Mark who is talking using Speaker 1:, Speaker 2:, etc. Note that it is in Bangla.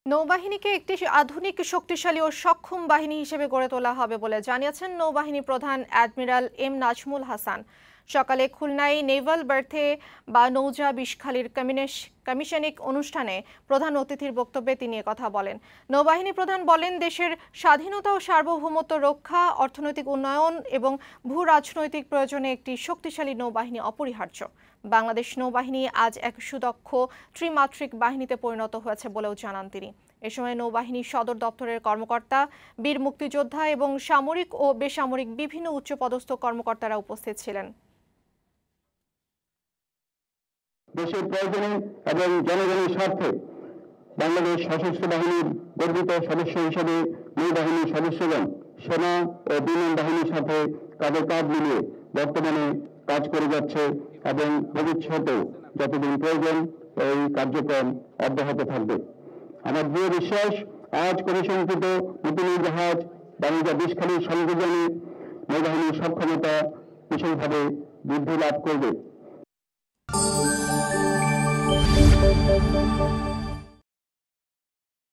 Speaker 1: নৌবাহিনীকে একটি আধুনিক, শক্তিশালী ও সক্ষম বাহিনী হিসেবে গড়ে তোলা হবে বলে জানিয়েছেন নৌবাহিনী প্রধান অ্যাডমিরাল এম নাজমুল হাসান। সকালে খুলনায় নেভাল বার্থে বা নৌজা বিষখালীর কমিশনিং অনুষ্ঠানে প্রধান অতিথির বক্তব্যে তিনি কথা বলেন। নৌবাহিনী প্রধান বলেন, দেশের স্বাধীনতা ও সার্বভৌমত্ব রক্ষা, অর্থনৈতিক উন্নয়ন এবং ভূ রাজনৈতিক প্রয়োজনে একটি শক্তিশালী নৌবাহিনী অপরিহার্য। বাংলাদেশ নৌবাহিনী আজ এক সুদক্ষ ত্রিমাত্রিক বাহিনীতে পরিণত হয়েছে বলেও জানান তিনি। এ সময় নৌবাহিনী সদর দপ্তরের কর্মকর্তা, বীর মুক্তিযোদ্ধা এবং সামরিক ও বেসামরিক বিভিন্ন উচ্চপদস্থ কর্মকর্তারা উপস্থিত ছিলেন।
Speaker 2: দেশের প্রয়োজনে এবং জনগণের স্বার্থে বাংলাদেশ সশস্ত্র বাহিনীর গর্বিত সদস্য হিসেবে নৌবাহিনীর সদস্যগণ সেনা ও বিমান বাহিনীর সাথে কাঁধে কাঁধ মিলিয়ে বর্তমানে কাজ করে যাচ্ছে এবং ভবিষ্যতেও যতদিন প্রয়োজন এই কার্যক্রম অব্যাহত থাকবে। আমার দৃঢ় বিশ্বাস, আজ কমিশনকৃত নতুন জাহাজ বাণিজ্য বিষখালীর সংযোজনে নৌবাহিনীর সক্ষমতা বিশেষভাবে বৃদ্ধি লাভ করবে।